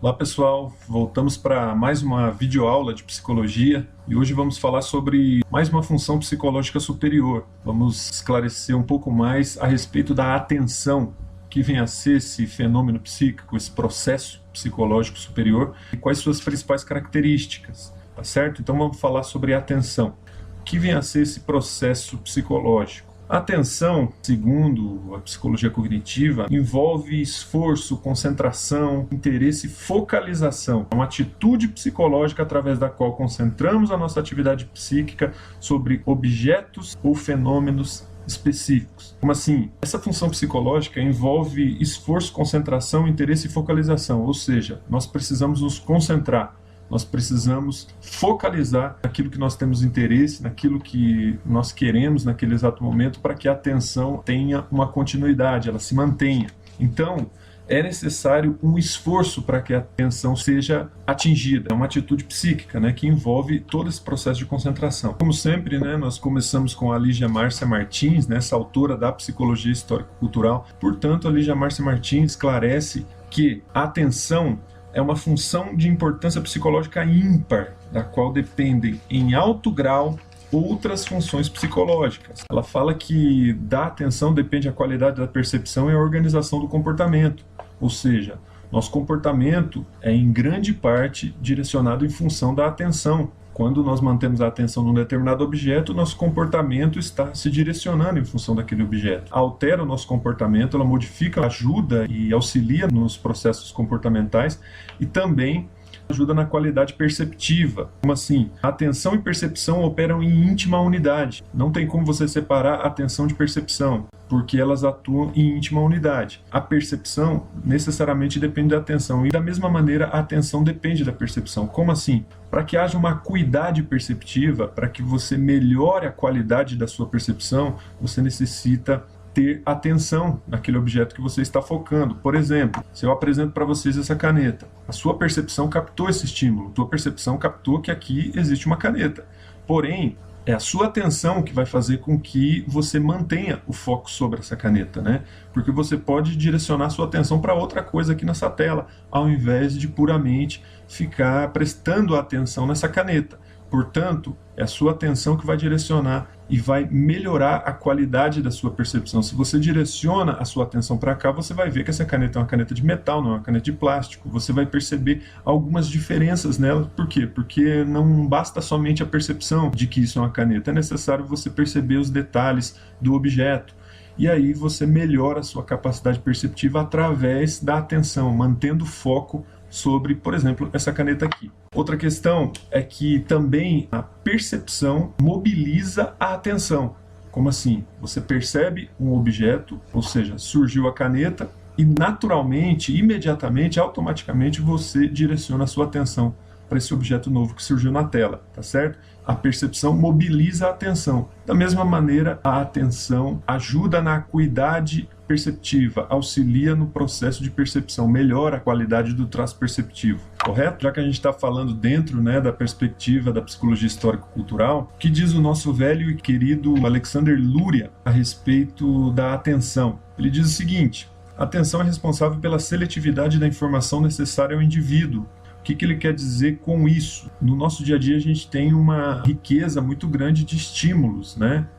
Olá pessoal, voltamos para mais uma videoaula de psicologia e hoje vamos falar sobre mais uma função psicológica superior. Vamos esclarecer um pouco mais a respeito da atenção, que vem a ser esse fenômeno psíquico, esse processo psicológico superior e quais suas principais características, tá certo? Então vamos falar sobre a atenção. O que vem a ser esse processo psicológico? A atenção, segundo a psicologia cognitiva, envolve esforço, concentração, interesse e focalização. É uma atitude psicológica através da qual concentramos a nossa atividade psíquica sobre objetos ou fenômenos específicos. Como assim? Essa função psicológica envolve esforço, concentração, interesse e focalização, ou seja, nós precisamos nos concentrar. Nós precisamos focalizar naquilo que nós temos interesse, naquilo que nós queremos naquele exato momento, para que a atenção tenha uma continuidade, ela se mantenha. Então, é necessário um esforço para que a atenção seja atingida. É uma atitude psíquica, que envolve todo esse processo de concentração. Como sempre, nós começamos com a Lígia Márcia Martins, essa autora da psicologia histórico-cultural. Portanto, a Lígia Márcia Martins esclarece que a atenção é uma função de importância psicológica ímpar, da qual dependem em alto grau outras funções psicológicas. Ela fala que da atenção depende a qualidade da percepção e a organização do comportamento, ou seja, nosso comportamento é em grande parte direcionado em função da atenção. Quando nós mantemos a atenção num determinado objeto, nosso comportamento está se direcionando em função daquele objeto. Altera o nosso comportamento, ela modifica, ajuda e auxilia nos processos comportamentais e também ajuda na qualidade perceptiva. Como assim? Atenção e percepção operam em íntima unidade. Não tem como você separar atenção de percepção, porque elas atuam em íntima unidade. A percepção necessariamente depende da atenção, e da mesma maneira a atenção depende da percepção. Como assim? Para que haja uma acuidade perceptiva, para que você melhore a qualidade da sua percepção, você necessita ter atenção naquele objeto que você está focando. Por exemplo, se eu apresento para vocês essa caneta, a sua percepção captou esse estímulo, a sua percepção captou que aqui existe uma caneta. Porém, é a sua atenção que vai fazer com que você mantenha o foco sobre essa caneta, Porque você pode direcionar sua atenção para outra coisa aqui nessa tela, ao invés de puramente ficar prestando atenção nessa caneta. Portanto, é a sua atenção que vai direcionar e vai melhorar a qualidade da sua percepção. Se você direciona a sua atenção para cá, você vai ver que essa caneta é uma caneta de metal, não é uma caneta de plástico. Você vai perceber algumas diferenças nela. Por quê? Porque não basta somente a percepção de que isso é uma caneta. É necessário você perceber os detalhes do objeto. E aí você melhora a sua capacidade perceptiva através da atenção, mantendo o foco sobre, por exemplo, essa caneta aqui. Outra questão é que também a percepção mobiliza a atenção. Como assim? Você percebe um objeto, ou seja, surgiu a caneta e naturalmente, imediatamente, automaticamente você direciona a sua atenção para esse objeto novo que surgiu na tela, tá certo? A percepção mobiliza a atenção. Da mesma maneira, a atenção ajuda na acuidade perceptiva, auxilia no processo de percepção, melhora a qualidade do traço perceptivo, correto? Já que a gente está falando dentro da perspectiva da psicologia histórico-cultural, o que diz o nosso velho e querido Alexander Luria a respeito da atenção? Ele diz o seguinte: a atenção é responsável pela seletividade da informação necessária ao indivíduo. O que ele quer dizer com isso? No nosso dia a dia a gente tem uma riqueza muito grande de estímulos,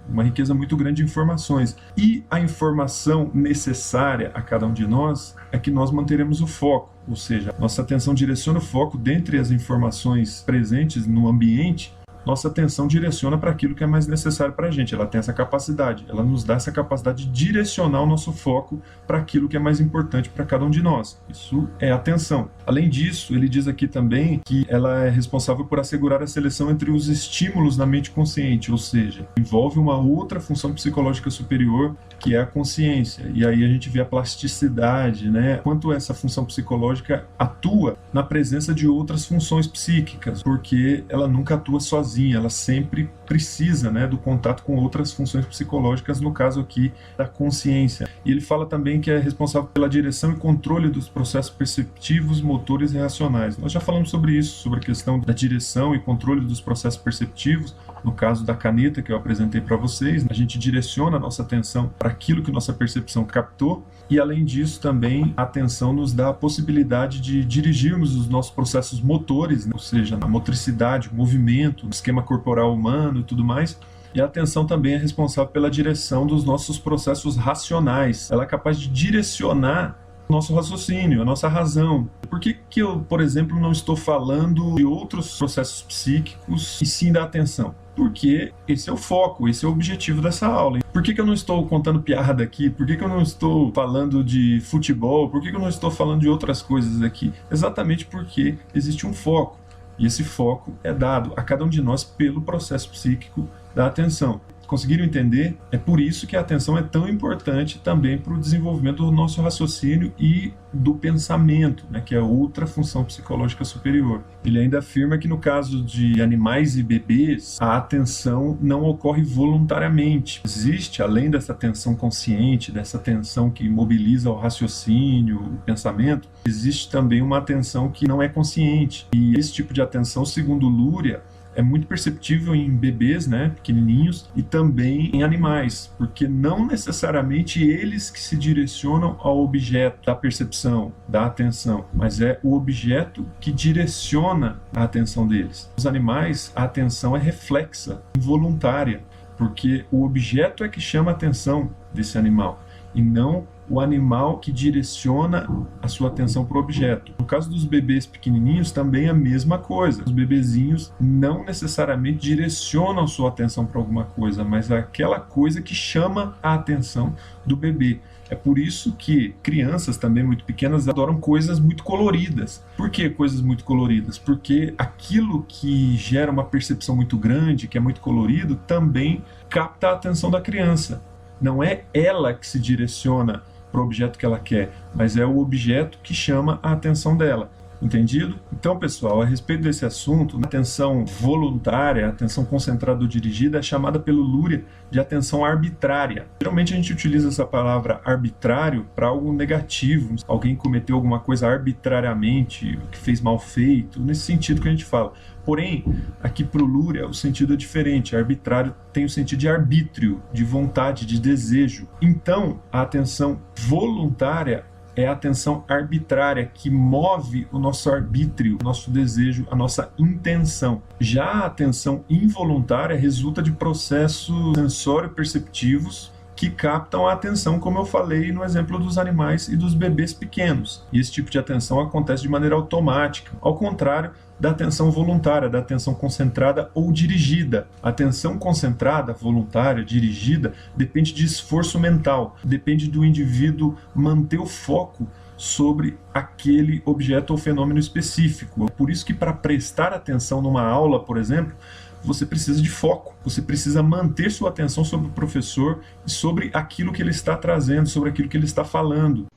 uma riqueza muito grande de informações. E a informação necessária a cada um de nós é que nós manteremos o foco, ou seja, nossa atenção direciona o foco dentre as informações presentes no ambiente. Nossa atenção direciona para aquilo que é mais necessário para a gente. Ela tem essa capacidade, ela nos dá essa capacidade de direcionar o nosso foco para aquilo que é mais importante para cada um de nós. Isso é atenção. Além disso, ele diz aqui também que ela é responsável por assegurar a seleção entre os estímulos na mente consciente, ou seja, envolve uma outra função psicológica superior, que é a consciência. E aí a gente vê a plasticidade, quanto essa função psicológica atua na presença de outras funções psíquicas, porque ela nunca atua sozinha, ela sempre precisa do contato com outras funções psicológicas, no caso aqui da consciência. E ele fala também que é responsável pela direção e controle dos processos perceptivos, motores e racionais. Nós já falamos sobre isso, sobre a questão da direção e controle dos processos perceptivos, No caso da caneta que eu apresentei para vocês, a gente direciona a nossa atenção para aquilo que nossa percepção captou, e além disso também a atenção nos dá a possibilidade de dirigirmos os nossos processos motores, né? Ou seja, a motricidade, o movimento, o esquema corporal humano e tudo mais. E a atenção também é responsável pela direção dos nossos processos racionais. Ela é capaz de direcionar o nosso raciocínio, a nossa razão. Por que eu, por exemplo, não estou falando de outros processos psíquicos e sim da atenção? Porque esse é o foco, esse é o objetivo dessa aula. Por que eu não estou contando piada aqui? Por que eu não estou falando de futebol? Por que eu não estou falando de outras coisas aqui? Exatamente porque existe um foco. E esse foco é dado a cada um de nós pelo processo psíquico da atenção. Conseguiram entender? É por isso que a atenção é tão importante também para o desenvolvimento do nosso raciocínio e do pensamento, né, que é outra função psicológica superior. Ele ainda afirma que no caso de animais e bebês, a atenção não ocorre voluntariamente. Existe, além dessa atenção consciente, dessa atenção que mobiliza o raciocínio, o pensamento, existe também uma atenção que não é consciente. E esse tipo de atenção, segundo Luria, é muito perceptível em bebês, né, pequenininhos, e também em animais, porque não necessariamente eles que se direcionam ao objeto da percepção, da atenção, mas é o objeto que direciona a atenção deles. Os animais, a atenção é reflexa, involuntária, porque o objeto é que chama a atenção desse animal, e não o animal que direciona a sua atenção para o objeto. No caso dos bebês pequenininhos, também é a mesma coisa. Os bebezinhos não necessariamente direcionam sua atenção para alguma coisa, mas é aquela coisa que chama a atenção do bebê. É por isso que crianças também muito pequenas adoram coisas muito coloridas. Por que coisas muito coloridas? Porque aquilo que gera uma percepção muito grande, que é muito colorido, também capta a atenção da criança. Não é ela que se direciona para o objeto que ela quer, mas é o objeto que chama a atenção dela. Entendido? Então, pessoal, a respeito desse assunto, a atenção voluntária, a atenção concentrada ou dirigida é chamada pelo Luria de atenção arbitrária. Geralmente a gente utiliza essa palavra arbitrário para algo negativo. Alguém cometeu alguma coisa arbitrariamente, que fez mal feito, nesse sentido que a gente fala. Porém, aqui para o Luria o sentido é diferente. Arbitrário tem o sentido de arbítrio, de vontade, de desejo. Então, a atenção voluntária é a atenção arbitrária que move o nosso arbítrio, o nosso desejo, a nossa intenção. Já a atenção involuntária resulta de processos sensório-perceptivos que captam a atenção, como eu falei no exemplo dos animais e dos bebês pequenos. E esse tipo de atenção acontece de maneira automática, ao contrário da atenção voluntária, da atenção concentrada ou dirigida. A atenção concentrada, voluntária, dirigida, depende de esforço mental, depende do indivíduo manter o foco sobre aquele objeto ou fenômeno específico. Por isso que para prestar atenção numa aula, por exemplo, você precisa de foco, você precisa manter sua atenção sobre o professor e sobre aquilo que ele está trazendo, sobre aquilo que ele está falando.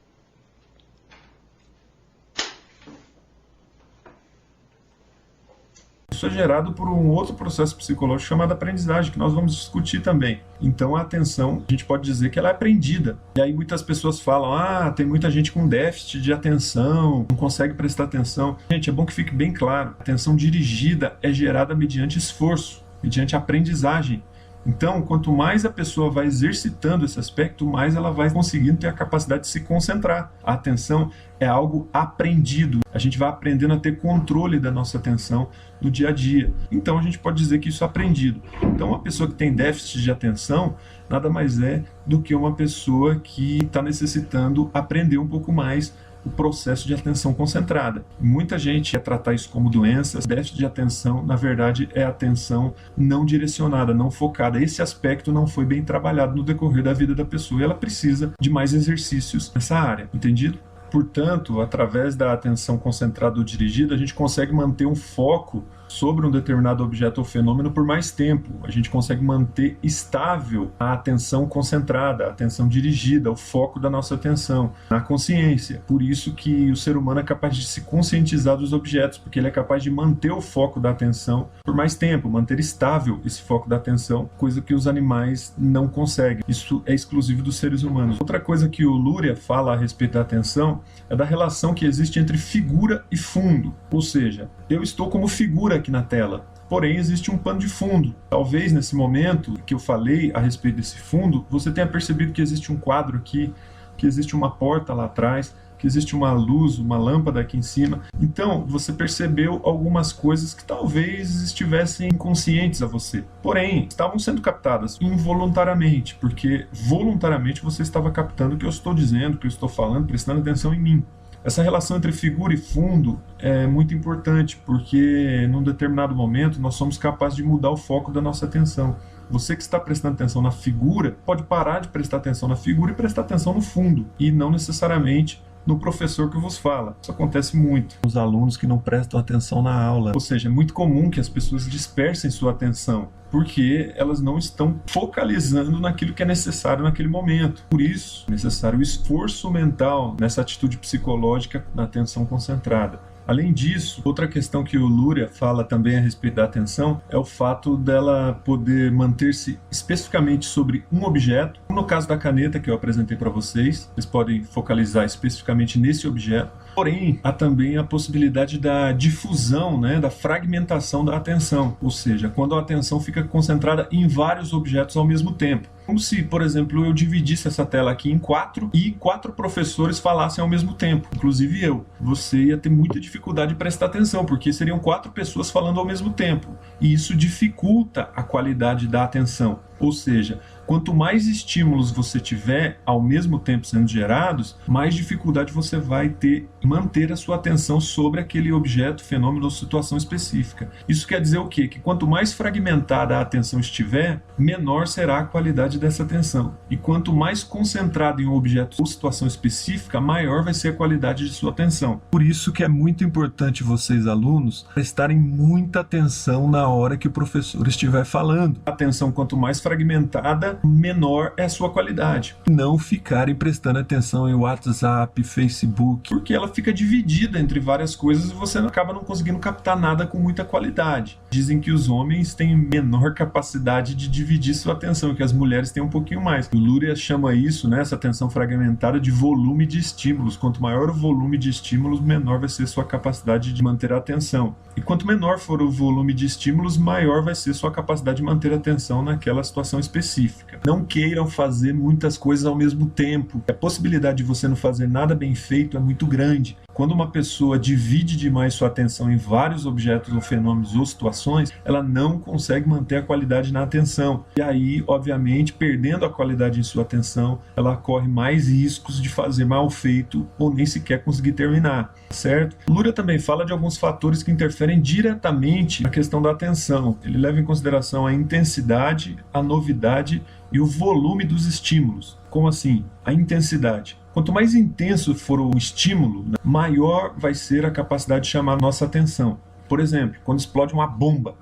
Isso é gerado por um outro processo psicológico chamado aprendizagem, que nós vamos discutir também. Então a atenção, a gente pode dizer que ela é aprendida. E aí muitas pessoas falam, tem muita gente com déficit de atenção, não consegue prestar atenção. Gente, é bom que fique bem claro, a atenção dirigida é gerada mediante esforço, mediante aprendizagem. Então, quanto mais a pessoa vai exercitando esse aspecto, mais ela vai conseguindo ter a capacidade de se concentrar. A atenção é algo aprendido. A gente vai aprendendo a ter controle da nossa atenção no dia a dia. Então, a gente pode dizer que isso é aprendido. Então, uma pessoa que tem déficit de atenção nada mais é do que uma pessoa que está necessitando aprender um pouco mais o processo de atenção concentrada. Muita gente quer tratar isso como doença. Déficit de atenção, na verdade, é atenção não direcionada, não focada. Esse aspecto não foi bem trabalhado no decorrer da vida da pessoa e ela precisa de mais exercícios nessa área, entendido? Portanto, através da atenção concentrada ou dirigida, a gente consegue manter um foco sobre um determinado objeto ou fenômeno por mais tempo. A gente consegue manter estável a atenção concentrada, a atenção dirigida, o foco da nossa atenção na consciência. Por isso que o ser humano é capaz de se conscientizar dos objetos, porque ele é capaz de manter o foco da atenção por mais tempo, manter estável esse foco da atenção, coisa que os animais não conseguem. Isso é exclusivo dos seres humanos. Outra coisa que o Luria fala a respeito da atenção é da relação que existe entre figura e fundo. Ou seja, eu estou como figura aqui na tela. Porém, existe um pano de fundo. Talvez nesse momento que eu falei a respeito desse fundo, você tenha percebido que existe um quadro aqui, que existe uma porta lá atrás, que existe uma luz, uma lâmpada aqui em cima. Então, você percebeu algumas coisas que talvez estivessem inconscientes a você. Porém, estavam sendo captadas involuntariamente, porque voluntariamente você estava captando o que eu estou dizendo, o que eu estou falando, prestando atenção em mim. Essa relação entre figura e fundo é muito importante, porque num determinado momento nós somos capazes de mudar o foco da nossa atenção. Você que está prestando atenção na figura, pode parar de prestar atenção na figura e prestar atenção no fundo, e não necessariamente no professor que vos fala. Isso acontece muito. Os alunos que não prestam atenção na aula. Ou seja, é muito comum que as pessoas dispersem sua atenção, porque elas não estão focalizando naquilo que é necessário naquele momento. Por isso, é necessário esforço mental nessa atitude psicológica na atenção concentrada. Além disso, outra questão que o Luria fala também a respeito da atenção é o fato dela poder manter-se especificamente sobre um objeto. No caso da caneta que eu apresentei para vocês, vocês podem focalizar especificamente nesse objeto. Porém, há também a possibilidade da difusão, da fragmentação da atenção, ou seja, quando a atenção fica concentrada em vários objetos ao mesmo tempo. Como se, por exemplo, eu dividisse essa tela aqui em 4 e 4 professores falassem ao mesmo tempo, inclusive eu. Você ia ter muita dificuldade de prestar atenção, porque seriam 4 pessoas falando ao mesmo tempo, e isso dificulta a qualidade da atenção. Ou seja, quanto mais estímulos você tiver ao mesmo tempo sendo gerados, mais dificuldade você vai ter em manter a sua atenção sobre aquele objeto, fenômeno ou situação específica. Isso quer dizer o quê? Que quanto mais fragmentada a atenção estiver, menor será a qualidade dessa atenção. E quanto mais concentrado em um objeto ou situação específica, maior vai ser a qualidade de sua atenção. Por isso que é muito importante vocês, alunos, prestarem muita atenção na hora que o professor estiver falando. A atenção, quanto mais fragmentada, menor é a sua qualidade. Não ficarem prestando atenção em WhatsApp, Facebook, porque ela fica dividida entre várias coisas e você acaba não conseguindo captar nada com muita qualidade. Dizem que os homens têm menor capacidade de dividir sua atenção, que as mulheres têm um pouquinho mais. O Luria chama isso, essa atenção fragmentada, de volume de estímulos. Quanto maior o volume de estímulos, menor vai ser sua capacidade de manter a atenção. E quanto menor for o volume de estímulos, maior vai ser sua capacidade de manter a atenção naquela situação específica. Não queiram fazer muitas coisas ao mesmo tempo. A possibilidade de você não fazer nada bem feito é muito grande. Quando uma pessoa divide demais sua atenção em vários objetos ou fenômenos ou situações, ela não consegue manter a qualidade na atenção. E aí, obviamente, perdendo a qualidade em sua atenção, ela corre mais riscos de fazer mal feito ou nem sequer conseguir terminar, certo? Luria também fala de alguns fatores que interferem diretamente na questão da atenção. Ele leva em consideração a intensidade, a novidade e o volume dos estímulos. Como assim? A intensidade. Quanto mais intenso for o estímulo, maior vai ser a capacidade de chamar a nossa atenção. Por exemplo, quando explode uma bomba.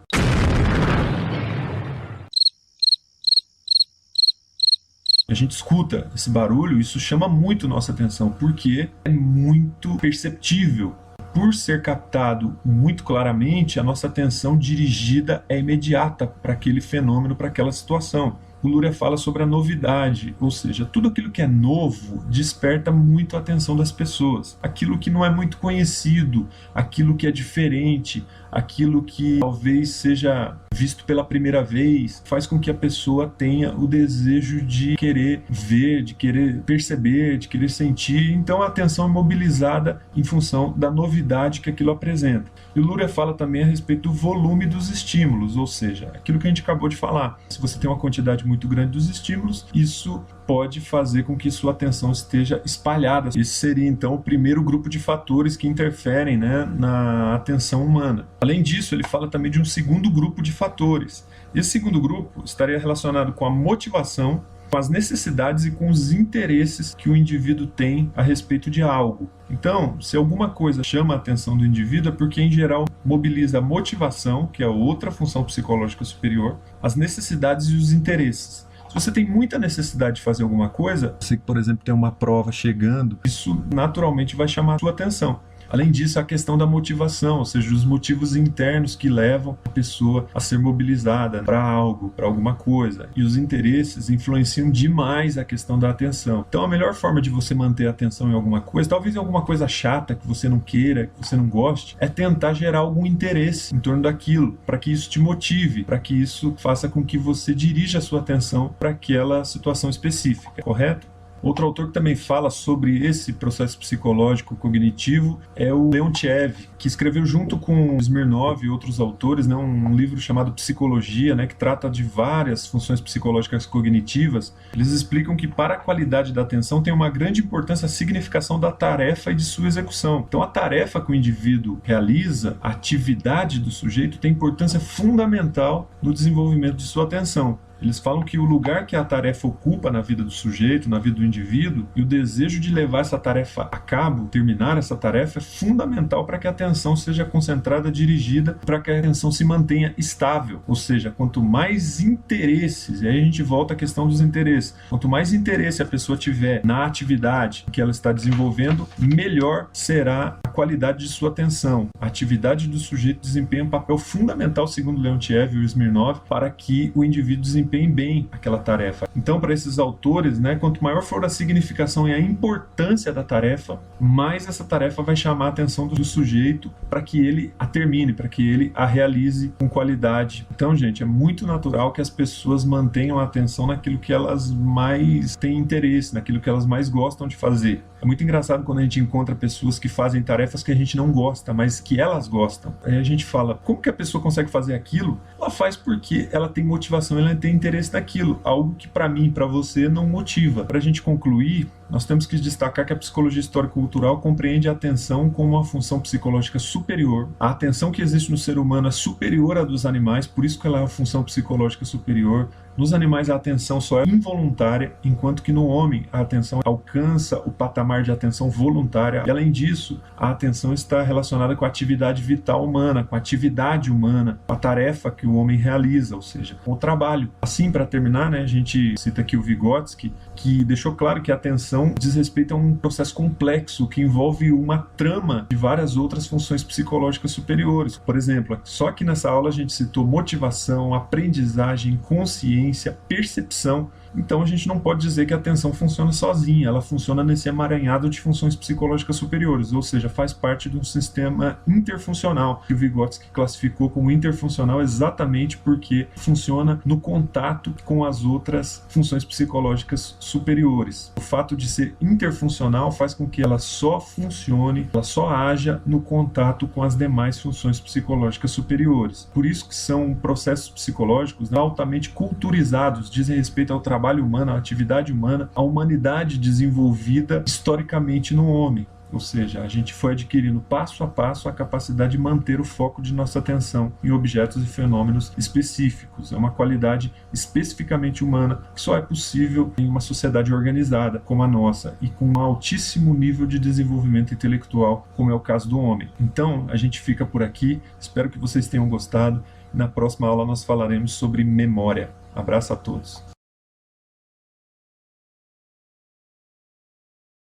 A gente escuta esse barulho, isso chama muito nossa atenção, porque é muito perceptível. Por ser captado muito claramente, a nossa atenção dirigida é imediata para aquele fenômeno, para aquela situação. O Luria fala sobre a novidade, ou seja, tudo aquilo que é novo desperta muito a atenção das pessoas. Aquilo que não é muito conhecido, aquilo que é diferente, aquilo que talvez seja visto pela primeira vez, faz com que a pessoa tenha o desejo de querer ver, de querer perceber, de querer sentir. Então a atenção é mobilizada em função da novidade que aquilo apresenta. E o Luria fala também a respeito do volume dos estímulos, ou seja, aquilo que a gente acabou de falar. Se você tem uma quantidade muito grande dos estímulos, isso pode fazer com que sua atenção esteja espalhada. Esse seria então o primeiro grupo de fatores que interferem, na atenção humana. Além disso, ele fala também de um segundo grupo de fatores. Esse segundo grupo estaria relacionado com a motivação, com as necessidades e com os interesses que o indivíduo tem a respeito de algo. Então, se alguma coisa chama a atenção do indivíduo, é porque, em geral, mobiliza a motivação, que é outra função psicológica superior, as necessidades e os interesses. Se você tem muita necessidade de fazer alguma coisa, você, por exemplo, tem uma prova chegando, isso naturalmente vai chamar a sua atenção. Além disso, a questão da motivação, ou seja, os motivos internos que levam a pessoa a ser mobilizada para algo, para alguma coisa. E os interesses influenciam demais a questão da atenção. Então, a melhor forma de você manter a atenção em alguma coisa, talvez em alguma coisa chata que você não queira, que você não goste, é tentar gerar algum interesse em torno daquilo, para que isso te motive, para que isso faça com que você dirija a sua atenção para aquela situação específica, correto? Outro autor que também fala sobre esse processo psicológico cognitivo é o Leontiev, que escreveu junto com Smirnov e outros autores, né, um livro chamado Psicologia, né, que trata de várias funções psicológicas cognitivas. Eles explicam que para a qualidade da atenção tem uma grande importância a significação da tarefa e de sua execução. Então a tarefa que o indivíduo realiza, a atividade do sujeito, tem importância fundamental no desenvolvimento de sua atenção. Eles falam que o lugar que a tarefa ocupa na vida do sujeito, na vida do indivíduo, e o desejo de levar essa tarefa a cabo, terminar essa tarefa, é fundamental para que a atenção seja concentrada, dirigida, para que a atenção se mantenha estável. Ou seja, quanto mais interesses, e aí a gente volta à questão dos interesses, quanto mais interesse a pessoa tiver na atividade que ela está desenvolvendo, melhor será a qualidade de sua atenção. A atividade do sujeito desempenha um papel fundamental, segundo Leontiev e Smirnov, para que o indivíduo desempenhe bem aquela tarefa. Então, para esses autores, né, quanto maior for a significação e a importância da tarefa, mais essa tarefa vai chamar a atenção do sujeito para que ele a termine, para que ele a realize com qualidade. Então, gente, é muito natural que as pessoas mantenham a atenção naquilo que elas mais têm interesse, naquilo que elas mais gostam de fazer. É muito engraçado quando a gente encontra pessoas que fazem tarefas que a gente não gosta, mas que elas gostam. Aí a gente fala, como que a pessoa consegue fazer aquilo? Ela faz porque ela tem motivação, ela tem interesse naquilo, algo que para mim e para você não motiva. Para a gente concluir, nós temos que destacar que a psicologia histórico-cultural compreende a atenção como uma função psicológica superior. A atenção que existe no ser humano é superior à dos animais, por isso que ela é uma função psicológica superior. Nos animais a atenção só é involuntária, enquanto que no homem a atenção alcança o patamar de atenção voluntária. E além disso, a atenção está relacionada com a atividade vital humana, com a atividade humana, com a tarefa que o homem realiza, ou seja, com o trabalho. Assim, para terminar, né, a gente cita aqui o Vygotsky, que deixou claro que a atenção diz respeito a um processo complexo que envolve uma trama de várias outras funções psicológicas superiores. Por exemplo, só que nessa aula a gente citou motivação, aprendizagem, consciência, percepção. Então a gente não pode dizer que a atenção funciona sozinha, ela funciona nesse emaranhado de funções psicológicas superiores, ou seja, faz parte de um sistema interfuncional, que o Vygotsky classificou como interfuncional exatamente porque funciona no contato com as outras funções psicológicas superiores. O fato de ser interfuncional faz com que ela só funcione, ela só haja no contato com as demais funções psicológicas superiores. Por isso que são processos psicológicos altamente culturizados, dizem respeito ao trabalho humano, à atividade humana, à humanidade desenvolvida historicamente no homem. Ou seja, a gente foi adquirindo passo a passo a capacidade de manter o foco de nossa atenção em objetos e fenômenos específicos. É uma qualidade especificamente humana que só é possível em uma sociedade organizada como a nossa e com um altíssimo nível de desenvolvimento intelectual, como é o caso do homem. Então, a gente fica por aqui. Espero que vocês tenham gostado. Na próxima aula nós falaremos sobre memória. Abraço a todos.